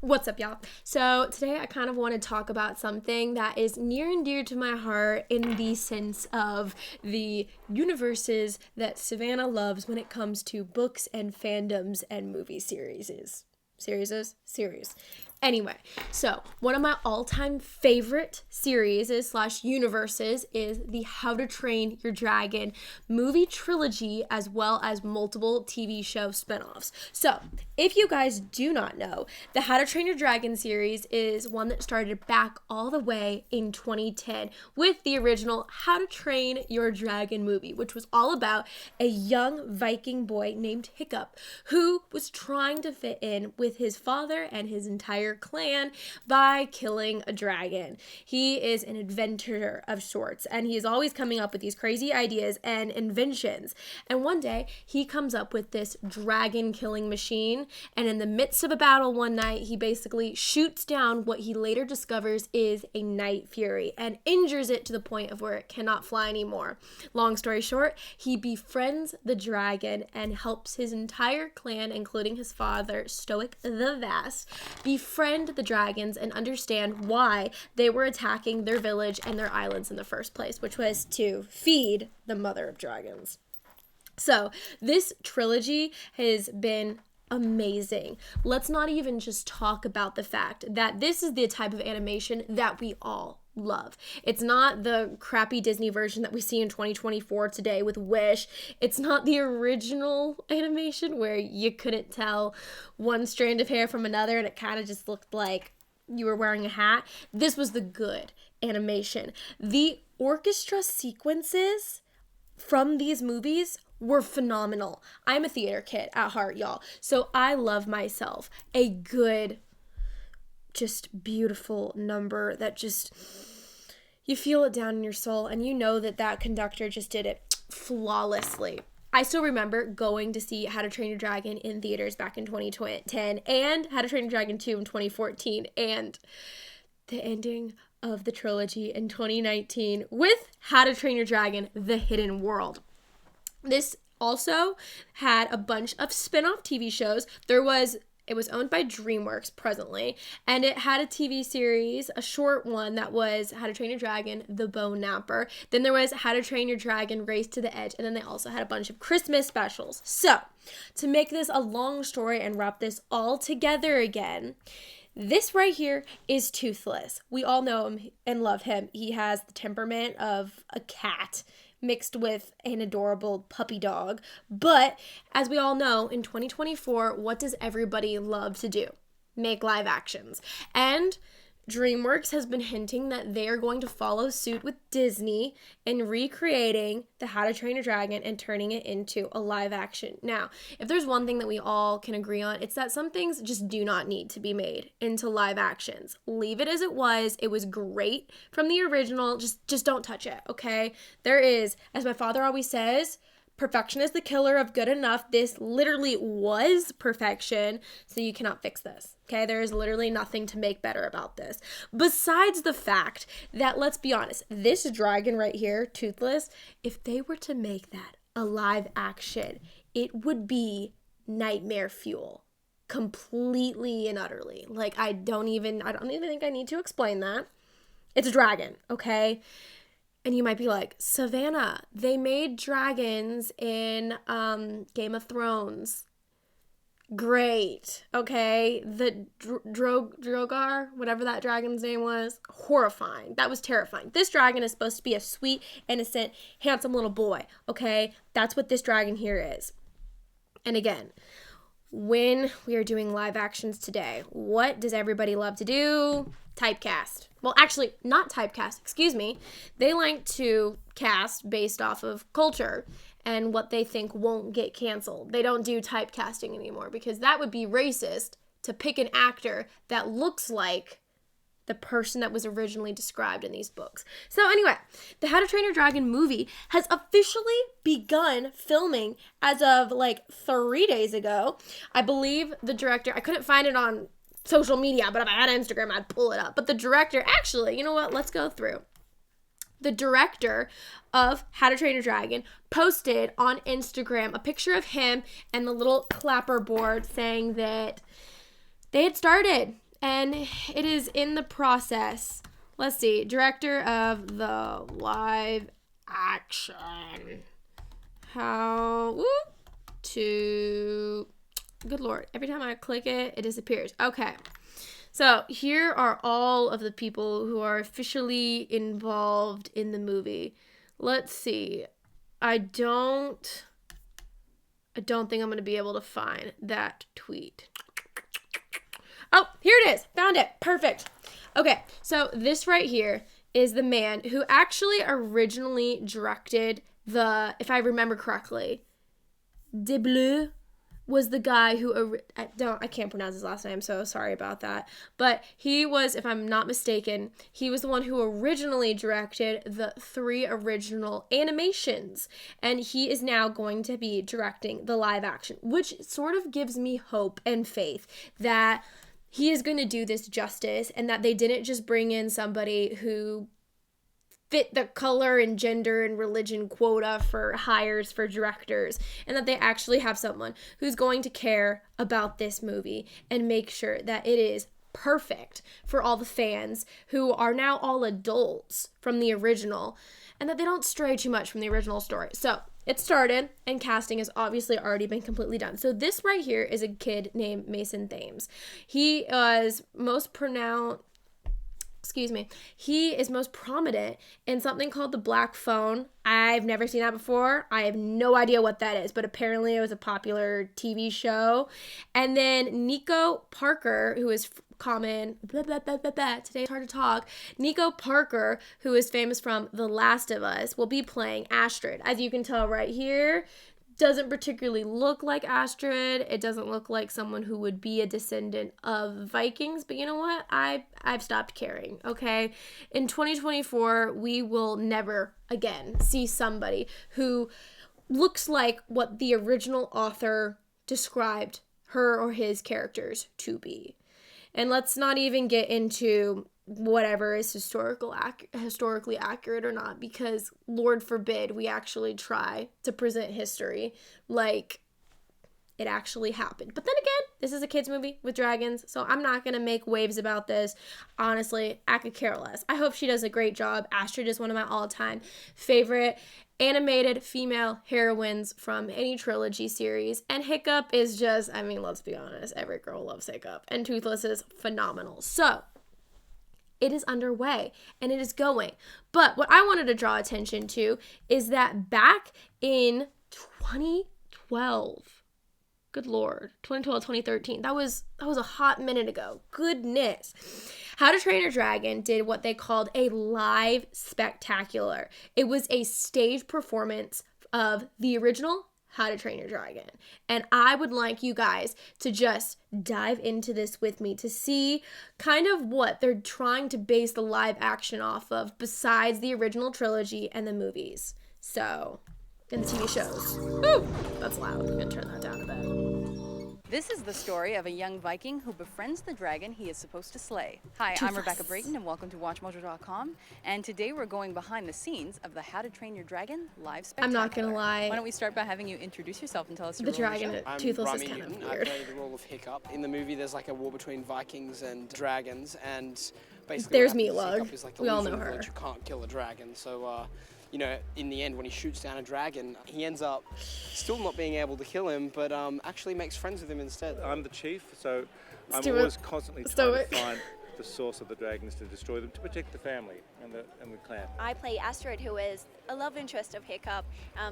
What's up, y'all? So today I kind of want to talk about something that is near and dear to my heart in the sense of the universes that Savannah loves when it comes to books and fandoms and movie series. Anyway, so one of my all-time favorite series / universes is the How to Train Your Dragon movie trilogy, as well as multiple TV show spinoffs. So if you guys do not know, the How to Train Your Dragon series is one that started back all the way in 2010 with the original How to Train Your Dragon movie, which was all about a young Viking boy named Hiccup who was trying to fit in with his father and his entire clan by killing a dragon. He is an inventor of sorts, and he is always coming up with these crazy ideas and inventions. And one day he comes up with this dragon killing machine, and in the midst of a battle one night, he basically shoots down what he later discovers is a night fury and injures it to the point of where it cannot fly anymore. Long story short, he befriends the dragon and helps his entire clan, including his father, Stoic the Vast, befriend the dragons and understand why they were attacking their village and their islands in the first place, which was to feed the mother of dragons. So this trilogy has been amazing. Let's not even just talk about the fact that this is the type of animation that we all love. It's not the crappy Disney version that we see in 2024 today with Wish. It's not the original animation where you couldn't tell one strand of hair from another and it kind of just looked like you were wearing a hat. This was the good animation. The orchestra sequences from these movies were phenomenal. I'm a theater kid at heart, y'all. So I love myself a good, just beautiful number that just, you feel it down in your soul and you know that conductor just did it flawlessly. I still remember going to see How to Train Your Dragon in theaters back in 2010 and How to Train Your Dragon 2 in 2014, and the ending of the trilogy in 2019 with How to Train Your Dragon: The Hidden World. This also had a bunch of spin-off TV shows. It was owned by DreamWorks presently, and it had a TV series, a short one that was How to Train Your Dragon: The Bone Napper. Then there was How to Train Your Dragon: Race to the Edge, and then they also had a bunch of Christmas specials. So, to make this a long story and wrap this all together again, this right here is Toothless. We all know him and love him. He has the temperament of a cat mixed with an adorable puppy dog. But as we all know, in 2024, what does everybody love to do? Make live actions. And DreamWorks has been hinting that they are going to follow suit with Disney in recreating the How to Train Your Dragon and turning it into a live action. Now, if there's one thing that we all can agree on, it's that some things just do not need to be made into live actions. Leave it as it was. It was great from the original. Just don't touch it, okay? There is, as my father always says, perfection is the killer of good enough. This literally was perfection, so you cannot fix this. Okay, there is literally nothing to make better about this. Besides the fact that, let's be honest, this dragon right here, Toothless, if they were to make that a live action, it would be nightmare fuel. Completely and utterly. Like, I don't even think I need to explain that. It's a dragon, okay? And you might be like, Savannah, they made dragons in Game of Thrones. Great, okay? The Drogar, whatever that dragon's name was, horrifying. That was terrifying. This dragon is supposed to be a sweet, innocent, handsome little boy, okay? That's what this dragon here is. And again, when we are doing live actions today, what does everybody love to do? Typecast. Well, actually, not typecast, excuse me. They like to cast based off of culture and what they think won't get canceled. They don't do typecasting anymore because that would be racist to pick an actor that looks like the person that was originally described in these books. So anyway, the How to Train Your Dragon movie has officially begun filming as of like 3 days ago. I believe the director, I couldn't find it on social media, but if I had Instagram, I'd pull it up. But the director, actually, you know what? Let's go through. The director of How to Train Your Dragon posted on Instagram a picture of him and the little clapper board saying that they had started And it is in the process. Let's see. Director of the live action. How to... Good Lord. Every time I click it, it disappears. Okay. So here are all of the people who are officially involved in the movie. Let's see. I don't think I'm going to be able to find that tweet. Oh, here it is. Found it. Perfect. Okay, so this right here is the man who actually originally directed if I remember correctly, De Bleu was the guy who, I can't pronounce his last name, so sorry about that. But he was, if I'm not mistaken, he was the one who originally directed the 3 original animations. And he is now going to be directing the live action, which sort of gives me hope and faith that he is going to do this justice and that they didn't just bring in somebody who fit the color and gender and religion quota for hires for directors, and that they actually have someone who's going to care about this movie and make sure that it is perfect for all the fans who are now all adults from the original, and that they don't stray too much from the original story. So it started, and casting has obviously already been completely done. So this right here is a kid named Mason Thames. He is most prominent in something called The Black Phone. I've never seen that before. I have no idea what that is, but apparently it was a popular TV show. And then Nico Parker, who is common, today it's hard to talk. Nico Parker, who is famous from The Last of Us, will be playing Astrid. As you can tell right here, doesn't particularly look like Astrid. It doesn't look like someone who would be a descendant of Vikings, but you know what? I've stopped caring, okay? In 2024, we will never again see somebody who looks like what the original author described her or his characters to be. And let's not even get into whatever is historically accurate or not, because Lord forbid we actually try to present history like it actually happened. But then again, this is a kids movie with dragons, so I'm not gonna make waves about this. Honestly, I could care less. I hope she does a great job. Astrid is one of my all-time favorite animated female heroines from any trilogy series, and Hiccup is just, I mean, let's be honest, every girl loves Hiccup, and Toothless is phenomenal. So it is underway and it is going. But what I wanted to draw attention to is that back in 2012, good Lord, 2012, 2013, that was a hot minute ago. Goodness. How to Train Your Dragon did what they called a live spectacular. It was a stage performance of the original How to Train Your Dragon. And I would like you guys to just dive into this with me to see kind of what they're trying to base the live action off of besides the original trilogy and the movies. So, and the TV shows. Woo! That's loud. I'm going to turn that down a bit. This is the story of a young Viking who befriends the dragon he is supposed to slay. Hi, I'm Rebecca Brayton and welcome to WatchMojo.com. And today we're going behind the scenes of the How to Train Your Dragon live spectacular. I'm not gonna lie. Why don't we start by having you introduce yourself and tell us your the role in dragon the show? at Toothless is kind of weird. I play the role of Hiccup. In the movie, there's like a war between Vikings and dragons, and basically there's Hiccup Meatloaf. is like the We all know loser her. village who can't kill a dragon. So, you know, in the end, when he shoots down a dragon, he ends up still not being able to kill him, but actually makes friends with him instead. I'm the chief, so I'm Stuart. always constantly trying to find the source of the dragons to destroy them, to protect the family and the clan. I play Astrid, who is a love interest of Hiccup.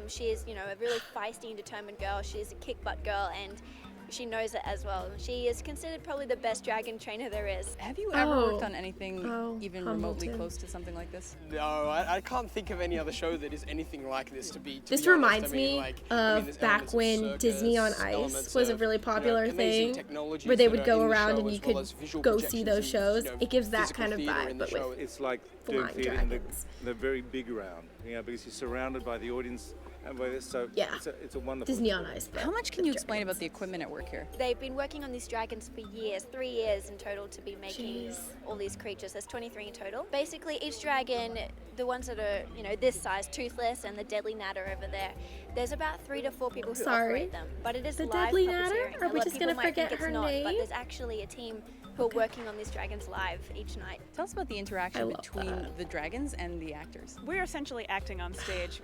She is, you know, a really feisty and determined girl. She's a kick-butt girl, and she knows it as well. She is considered probably the best dragon trainer there is. Have you ever worked on anything even remotely Hamilton. close to something like this? No, I can't think of any other show that is anything like this. This be reminds honest. I mean, me there's of back elements of when circus, Disney on Ice elements was a of, really popular amazing thing, technologies where they that would are go in the around show, and you as well could as visual go see those projections shows. and, It gives that physical kind of theatre in vibe, the but show. with It's like doing flying theatre in dragons. the very big round, you know, because you're surrounded by the audience And so Yeah. it's a wonderful Disney on experience. Ice. But How much can with you explain about dragons. the equipment at work here? They've been working on these dragons for years, 3 years in total to be making Jeez. all these creatures. There's 23 in total. Basically, each dragon, the ones that are, this size, Toothless and the Deadly Natter over there, there's about 3 to 4 people who Sorry. operate them. But it is The live Deadly puppeteering. Natter? Are A we lot of just people gonna might think forget it's her not, name? but there's actually a team who are working on these dragons live each night. Tell us about the I interaction love between that. the dragons and the actors. We're essentially acting on stage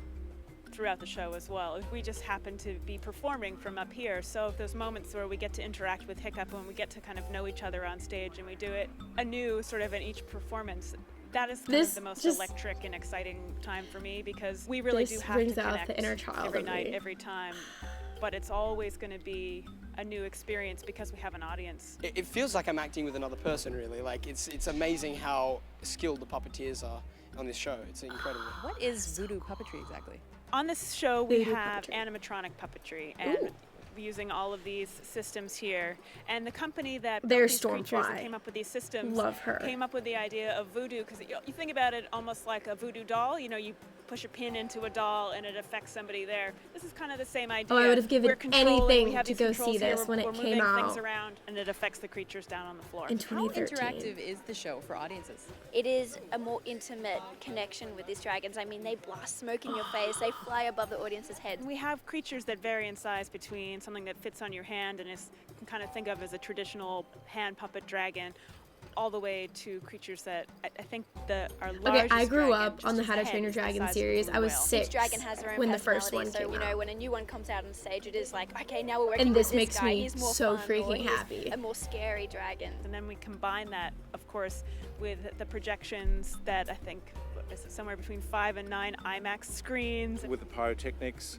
throughout the show as well. We just happen to be performing from up here, so those moments where we get to interact with Hiccup and we get to kind of know each other on stage and we do it anew sort of in each performance, that is kind This of the most just- electric and exciting time for me, because we really This do have brings to out connect the inner child every in night, me. every time, but it's always going to be a new experience because we have an audience. It feels like I'm acting with another person, really. Like, it's amazing how skilled the puppeteers are on this show. It's incredible. What is voodoo puppetry exactly? On this show, we Voodoo have puppetry. animatronic puppetry, and Ooh. using all of these systems here. And the company that built There's these creatures and Stormfly. came up with these systems Love her. came up with the idea of voodoo, because you think about it almost like a voodoo doll. You push a pin into a doll and it affects somebody there. This is kind of the same idea. Oh, I would have given We're controlling, anything we have to these go controls see here, this we're- when it we're came moving things out around, and it affects the creatures down on the floor. in How 2013. interactive is the show for audiences? It is a more intimate connection with these dragons. I mean, they blast smoke in your face. They fly above the audience's head. We have creatures that vary in size between something that fits on your hand and is you can kind of think of as a traditional hand puppet dragon, all the way to creatures that I think our largest Okay, I grew dragon, up just on the as How a to head, Train Your is the Dragon size of a series. blue I was whale. 6 Each dragon has their own when the personality. first one so, came out. when a new one comes out on stage, it is like, okay, now we're working And with this makes guy. me He's more so fun, or freaking he's happy. a more scary dragon. And then we combine that, of course, with the projections that I think is somewhere between 5 and 9 IMAX screens. With the pyrotechnics,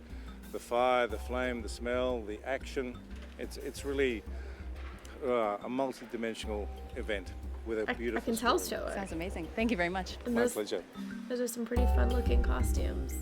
the fire, the flame, the smell, the action, it's really a multi-dimensional event with a I beautiful can tell story. Stoic. Sounds amazing. Thank you very much. And My those, pleasure. those are some pretty fun looking costumes.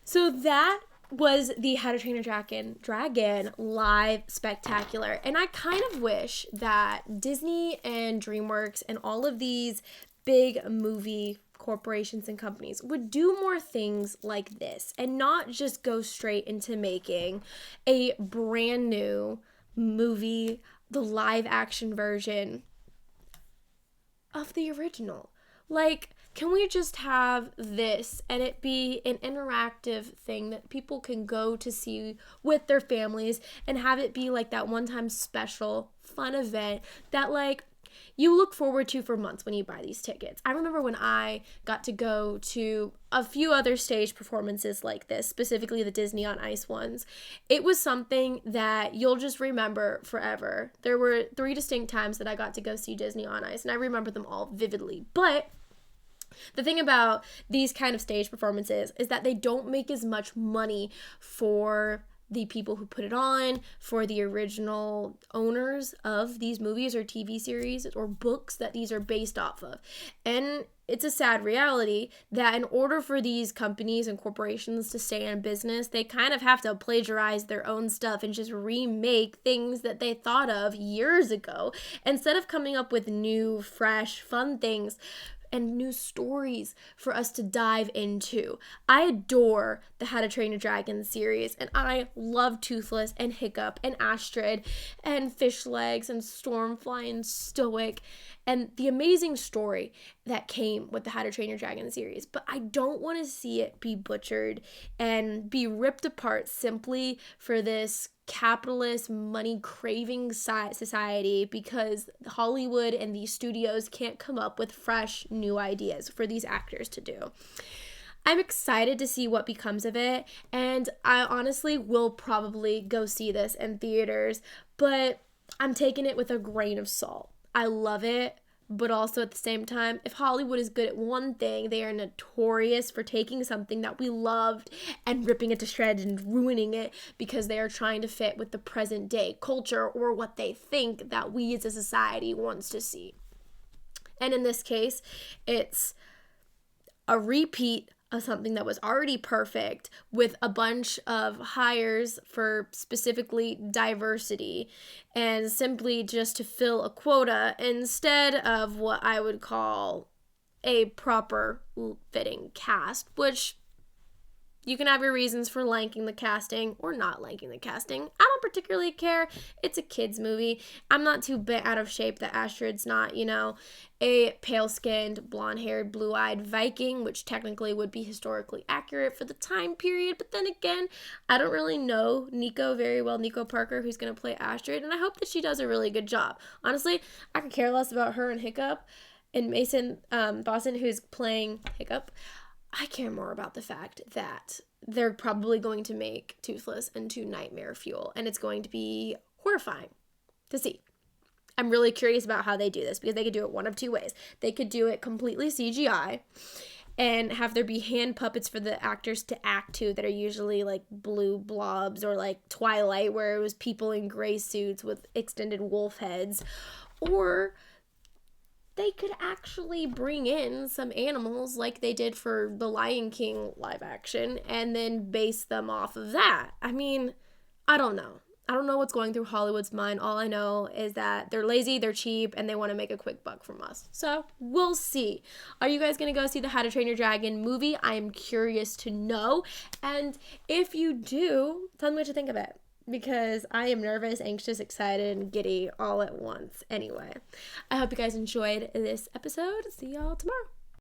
So that was the How to Train Your Dragon live spectacular. And I kind of wish that Disney and DreamWorks and all of these big movie corporations and companies would do more things like this and not just go straight into making a brand new movie, the live action version of the original. Like, can we just have this and it be an interactive thing that people can go to see with their families and have it be like that one-time special fun event that like you look forward to for months when you buy these tickets. I remember when I got to go to a few other stage performances like this, specifically the Disney on Ice ones. It was something that you'll just remember forever. There were 3 distinct times that I got to go see Disney on Ice, and I remember them all vividly. But the thing about these kind of stage performances is that they don't make as much money for the people who put it on, for the original owners of these movies or TV series or books that these are based off of. And it's a sad reality that in order for these companies and corporations to stay in business, they kind of have to plagiarize their own stuff and just remake things that they thought of years ago instead of coming up with new, fresh, fun things and new stories for us to dive into. I adore the How to Train Your Dragon series, and I love Toothless and Hiccup and Astrid and Fish Legs and Stormfly and Stoic and the amazing story that came with the How to Train Your Dragon series. But I don't want to see it be butchered and be ripped apart simply for this capitalist money craving society because Hollywood and these studios can't come up with fresh new ideas for these actors to do. I'm excited to see what becomes of it, and I honestly will probably go see this in theaters, but I'm taking it with a grain of salt. I love it, but also at the same time, if Hollywood is good at one thing, they are notorious for taking something that we loved and ripping it to shreds and ruining it because they are trying to fit with the present day culture or what they think that we as a society wants to see. And in this case, it's a repeat of something that was already perfect with a bunch of hires for specifically diversity and simply just to fill a quota instead of what I would call a proper fitting cast, which You can have your reasons for liking the casting or not liking the casting. I don't particularly care. It's a kids movie. I'm not too bent out of shape that Astrid's not, a pale-skinned, blonde-haired, blue-eyed Viking, which technically would be historically accurate for the time period. But then again, I don't really know Nico very well, Nico Parker, who's going to play Astrid, and I hope that she does a really good job. Honestly, I could care less about her and Hiccup and Mason Boston, who's playing Hiccup. I care more about the fact that they're probably going to make Toothless into nightmare fuel, and it's going to be horrifying to see. I'm really curious about how they do this, because they could do it one of two ways. They could do it completely CGI and have there be hand puppets for the actors to act to that are usually like blue blobs, or like Twilight where it was people in gray suits with extended wolf heads, or they could actually bring in some animals like they did for the Lion King live action and then base them off of that. I mean, I don't know. I don't know what's going through Hollywood's mind. All I know is that they're lazy, they're cheap, and they want to make a quick buck from us. So we'll see. Are you guys going to go see the How to Train Your Dragon movie? I am curious to know. And if you do, tell me what you think of it, because I am nervous, anxious, excited, and giddy all at once. Anyway, I hope you guys enjoyed this episode. See y'all tomorrow.